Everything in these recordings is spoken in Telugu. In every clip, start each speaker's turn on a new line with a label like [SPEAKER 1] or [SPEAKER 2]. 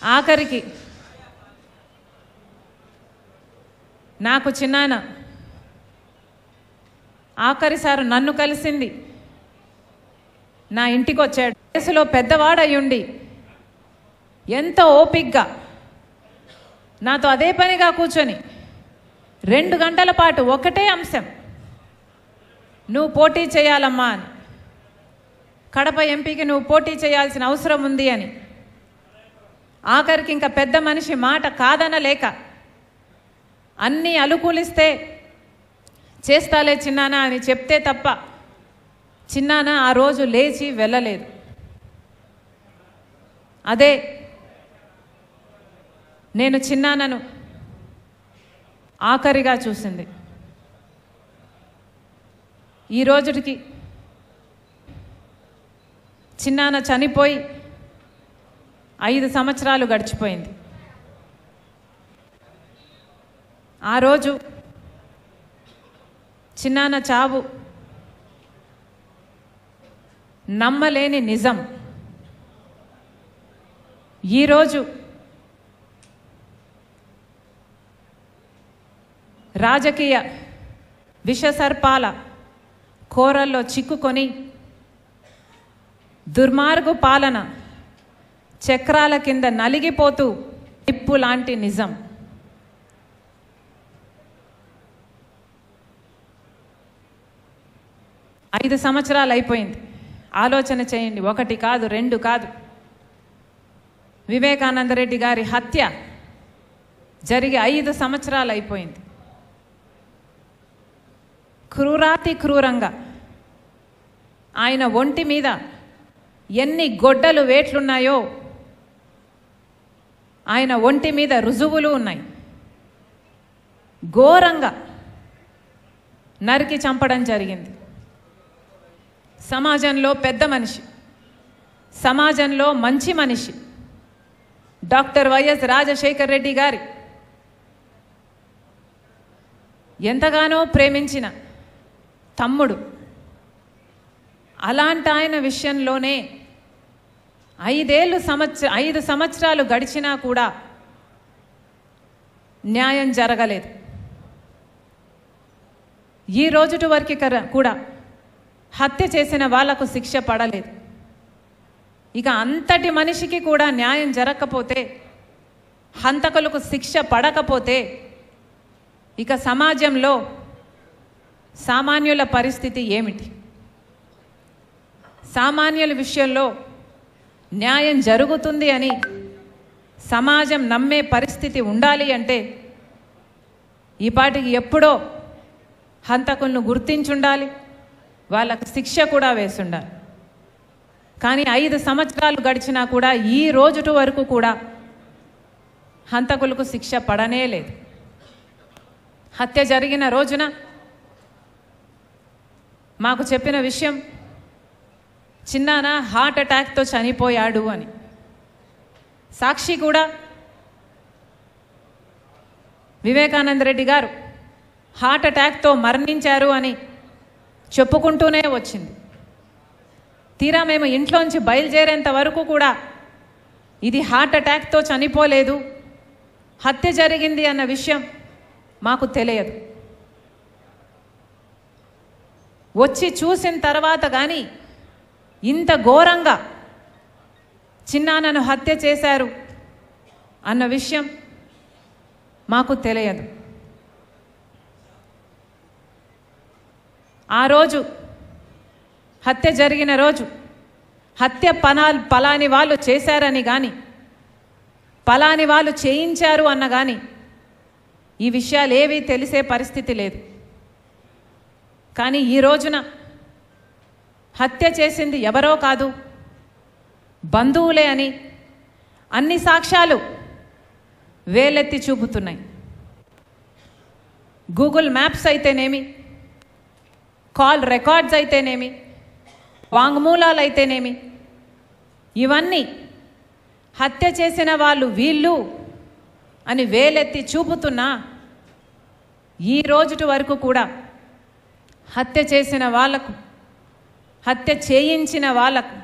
[SPEAKER 1] ఆఖరికి నాకు చిన్నాన్న ఆఖరిసారి నన్ను కలిసింది, నా ఇంటికి వచ్చాడు. వయసులో పెద్దవాడయ్యుండి ఎంతో ఓపికగా నాతో అదే పనిగా కూర్చొని 2 గంటల పాటు ఒకటే అంశం, నువ్వు పోటీ చేయాలమ్మా అని, కడప ఎంపీకి నువ్వు పోటీ చేయాల్సిన అవసరం ఉంది అని. ఆఖరికి ఇంకా పెద్ద మనిషి మాట కాదనలేక అన్నీ అనుకూలిస్తే చేస్తాలే చిన్నానా అని చెప్తే తప్ప చిన్నానా ఆ రోజు లేచి వెళ్ళలేదు. అదే నేను చిన్నానను ఆఖరిగా చూసింది. ఈ రోజుకి చిన్నాన చనిపోయి 5 సంవత్సరాలు గడిచిపోయింది. ఆ రోజు చిన్నాన చావు నమ్మలేని నిజం. ఈరోజు రాజకీయ విషసర్పాల కోరల్లో చిక్కుకొని దుర్మార్గు పాలన చక్రాల కింద నలిగిపోతూ నిప్పు లాంటి నిజం. ఐదు సంవత్సరాలు అయిపోయింది. ఆలోచన చేయండి, 1 కాదు 2 కాదు. వివేకానంద రెడ్డి గారి హత్య జరిగి 5 సంవత్సరాలు అయిపోయింది. క్రూరాతి క్రూరంగా ఆయన ఒంటి మీద ఎన్ని గొడ్డలు వేట్లున్నాయో ఆయన ఒంటి మీద రుజువులు ఉన్నాయి. ఘోరంగా నరికి చంపడం జరిగింది. సమాజంలో పెద్ద మనిషి, సమాజంలో మంచి మనిషి డాక్టర్ వైఎస్ రాజశేఖర రెడ్డి గారి ఎంతగానో ప్రేమించిన తమ్ముడు, అలాంటి ఆయన విషయంలోనే 5 సంవత్సరాలు గడిచినా కూడా న్యాయం జరగలేదు. ఈ రోజుటి వరకు కూడా హత్య చేసిన వాళ్లకు శిక్ష పడలేదు. ఇక అంతటి మనిషికి కూడా న్యాయం జరగకపోతే, హంతకులకు శిక్ష పడకపోతే ఇక సమాజంలో సామాన్యుల పరిస్థితి ఏమిటి? సామాన్యుల విషయంలో న్యాయం జరుగుతుంది అని సమాజం నమ్మే పరిస్థితి ఉండాలి అంటే ఈపాటికి ఎప్పుడో హంతకులను గుర్తించుండాలి, వాళ్ళకు శిక్ష కూడా వేసుండాలి. కానీ 5 సంవత్సరాలు గడిచినా కూడా ఈ రోజుటి వరకు కూడా హంతకులకు శిక్ష పడనే లేదు. హత్య జరిగిన రోజున మాకు చెప్పిన విషయం, చిన్నాన హార్ట్ అటాక్తో చనిపోయాడు అని. సాక్షి కూడా వివేకానంద రెడ్డి గారు హార్ట్ అటాక్తో మరణించారు అని చెప్పుకుంటూనే వచ్చింది. తీరా మేము ఇంట్లోంచి బయలుదేరేంత వరకు కూడా ఇది హార్ట్ అటాక్తో చనిపోలేదు, హత్య జరిగింది అన్న విషయం మాకు తెలియదు. వచ్చి చూసిన తర్వాత కానీ ఇంత ఘోరంగా చిన్నానను హత్య చేశారు అన్న విషయం మాకు తెలియదు. ఆ రోజు హత్య జరిగిన రోజు హత్య పలాని వాళ్ళు చేశారని కానీ, పలాని వాళ్ళు చేయించారు అన్న కానీ ఈ విషయాలు ఏవీ తెలిసే పరిస్థితి లేదు. కానీ ఈ రోజున హత్య చేసింది ఎవరో కాదు, బంధువులే అని అన్ని సాక్ష్యాలు వేలెత్తి చూపుతున్నాయి. గూగుల్ మ్యాప్స్ అయితేనేమి, కాల్ రికార్డ్స్ అయితేనేమి, వాంగ్మూలాలు అయితేనేమి, ఇవన్నీ హత్య చేసిన వాళ్ళు వీళ్ళు అని వేలెత్తి చూపుతున్నా ఈ రోజుటి వరకు కూడా హత్య చేసిన వాళ్లకు, హత్య చేయించిన వాళ్లకు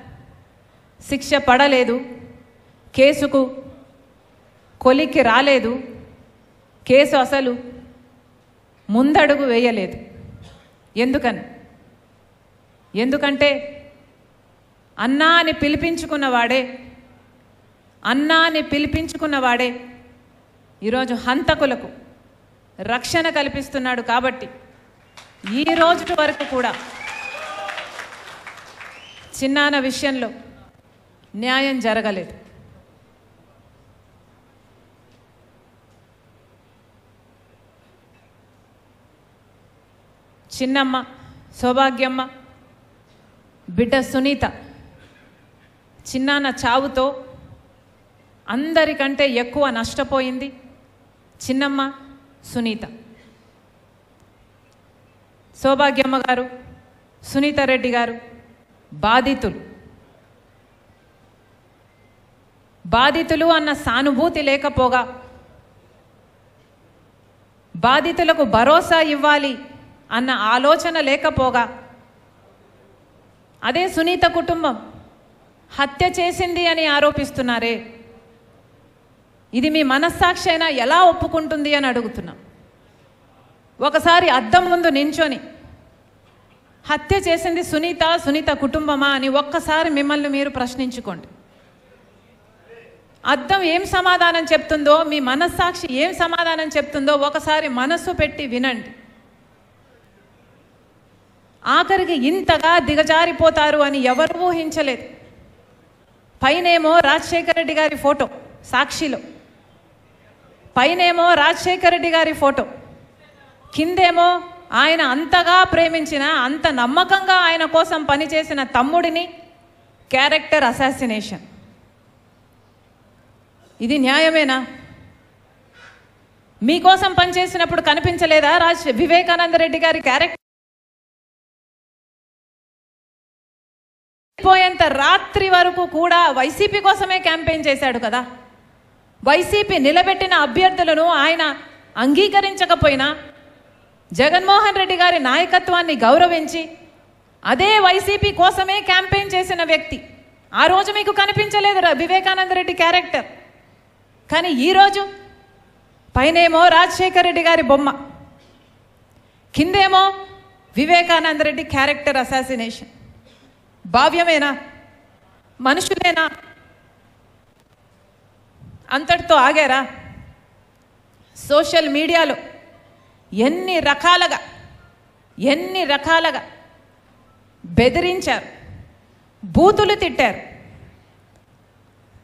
[SPEAKER 1] శిక్ష పడలేదు, కేసుకు కొలిక్కి రాలేదు, కేసు అసలు ముందడుగు వేయలేదు. ఎందుకంటే అన్నా అని పిలిపించుకున్నవాడే ఈరోజు హంతకులకు రక్షణ కల్పిస్తున్నాడు. కాబట్టి ఈ రోజు వరకు కూడా చిన్నాన విషయంలో న్యాయం జరగలేదు. చిన్నమ్మ సౌభాగ్యమ్మ బిడ్డ సునీత చిన్నాన్న చావుతో అందరికంటే ఎక్కువ నష్టపోయింది చిన్నమ్మ సునీత. సౌభాగ్యమ్మ గారు, సునీత రెడ్డి గారు బాధితులు అన్న సానుభూతి లేకపోగా, బాధితులకు భరోసా ఇవ్వాలి అన్న ఆలోచన లేకపోగా, అదే సునీత కుటుంబం హత్య చేసింది అని ఆరోపిస్తున్నారే, ఇది మీ మనస్సాక్షి అయినా ఎలా ఒప్పుకుంటుంది అని అడుగుతున్నాం. ఒకసారి అద్దం ముందు నించొని హత్య చేసింది సునీత కుటుంబమా అని ఒక్కసారి మిమ్మల్ని మీరు ప్రశ్నించుకోండి. అద్దం ఏం సమాధానం చెప్తుందో, మీ మనస్సాక్షి ఏం సమాధానం చెప్తుందో ఒకసారి మనస్సు పెట్టి వినండి. ఆఖరికి ఇంతగా దిగజారిపోతారు అని ఎవరు ఊహించలేదు. పైనేమో రాజశేఖర రెడ్డి గారి ఫోటో సాక్షిలో, పైనేమో రాజశేఖర రెడ్డి గారి ఫోటో, కిందేమో ఆయన అంతగా ప్రేమించిన, అంత నమ్మకంగా ఆయన కోసం పనిచేసిన తమ్ముడిని క్యారెక్టర్ అసాసినేషన్. ఇది న్యాయమేనా? మీకోసం పనిచేసినప్పుడు కనిపించలేదా వివేకానంద రెడ్డి గారి క్యారెక్టర్? పోయేంత రాత్రి వరకు కూడా వైసీపీ కోసమే క్యాంపెయిన్ చేశాడు కదా. వైసీపీ నిలబెట్టిన అభ్యర్థులను ఆయన అంగీకరించకపోయినా జగన్మోహన్ రెడ్డి గారి నాయకత్వాన్ని గౌరవించి అదే వైసీపీ కోసమే క్యాంపెయిన్ చేసిన వ్యక్తి. ఆ రోజు మీకు కనిపించలేదు వివేకానంద రెడ్డి క్యారెక్టర్. కానీ ఈరోజు పైనేమో రాజశేఖర రెడ్డి గారి బొమ్మ, కిందేమో వివేకానంద రెడ్డి క్యారెక్టర్ అసాసినేషన్. భావ్యమేనా? మనుషులేనా? అంతటితో ఆగారా? సోషల్ మీడియాలో ఎన్ని రకాలుగా బెదిరించారు, బూతులు తిట్టారు.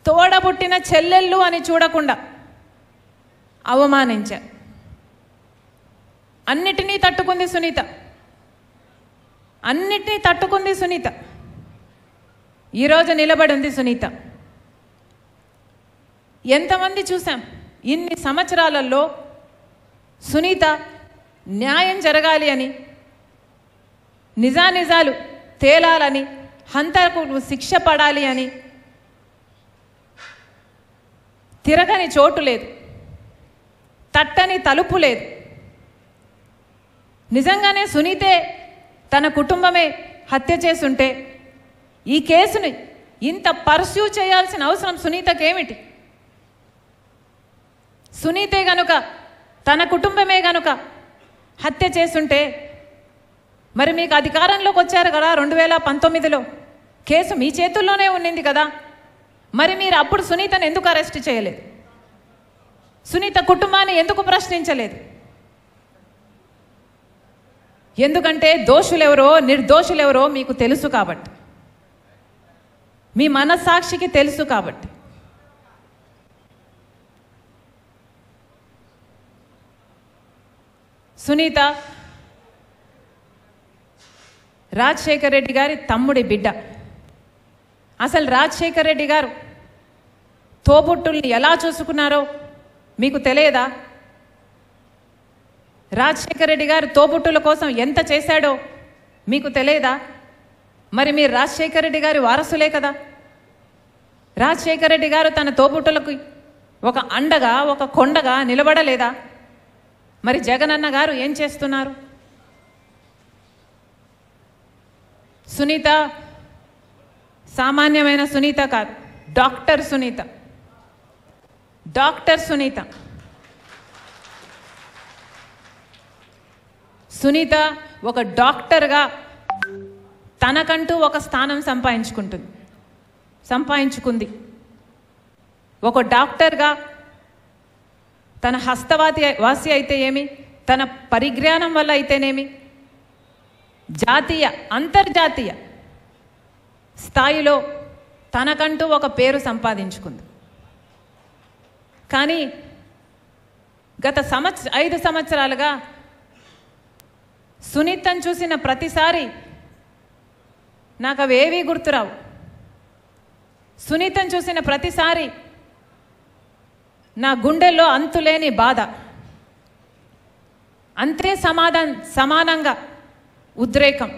[SPEAKER 1] తోడబుట్టిన చెల్లెళ్ళు అని చూడకుండా అవమానించారు. అన్నిటినీ తట్టుకుంది సునీత. ఈరోజు నిలబడి ఉంది సునీత. ఎంతమంది చూసాం ఇన్ని సంవత్సరాలలో సునీత న్యాయం జరగాలి అని, నిజానిజాలు తేలాలని, హంతకులకు శిక్ష పడాలి అని తిరగని చోటు లేదు, తట్టని తలుపు లేదు. నిజంగానే సునీతే తన కుటుంబమే హత్య చేసుంటే ఈ కేసుని ఇంత పర్స్యూ చేయాల్సిన అవసరం సునీతకేమిటి? సునీతే గనుక, తన కుటుంబమే గనుక హత్య చేసుంటే మరి మీకు అధికారంలోకి వచ్చారు కదా 2019లో, కేసు మీ చేతుల్లోనే ఉన్నింది కదా. మరి మీరు అప్పుడు సునీతను ఎందుకు అరెస్ట్ చేయలేదు? సునీత కుటుంబాన్ని ఎందుకు ప్రశ్నించలేదు? ఎందుకంటే దోషులెవరో నిర్దోషులెవరో మీకు తెలుసు కాబట్టి, మీ మనస్సాక్షికి తెలుసు కాబట్టి. సునీత రాజశేఖర రెడ్డి గారి తమ్ముడి బిడ్డ. అసలు రాజశేఖర రెడ్డి గారు తోబుట్టుల్ని ఎలా చూసుకున్నారో మీకు తెలియదా? రాజశేఖర రెడ్డి గారు తోబుట్టుల కోసం ఎంత చేశాడో మీకు తెలియదా? మరి మీరు రాజశేఖర రెడ్డి గారి వారసులే కదా. రాజశేఖర రెడ్డి గారు తన తోబుట్టులకు ఒక అండగా, ఒక కొండగా నిలబడలేదా? మరి జగనన్న గారు ఏం చేస్తున్నారు? సునీత సామాన్యమైన సునీత కాదు, డాక్టర్ సునీత. డాక్టర్ సునీత ఒక డాక్టర్గా తనకంటూ ఒక స్థానం సంపాదించుకుంది. ఒక డాక్టర్గా తన వాసి అయితే ఏమి, తన పరిజ్ఞానం వల్ల అయితేనేమి, జాతీయ అంతర్జాతీయ స్థాయిలో తనకంటూ ఒక పేరు సంపాదించుకుంది. కానీ గత 5 సంవత్సరాలుగా సునీతను చూసిన ప్రతిసారి నాకు అవేవీ గుర్తురావు. సునీతను చూసిన ప్రతిసారి నా గుండెల్లో అంతులేని బాధ, అంతే సమానంగా ఉద్రేకం.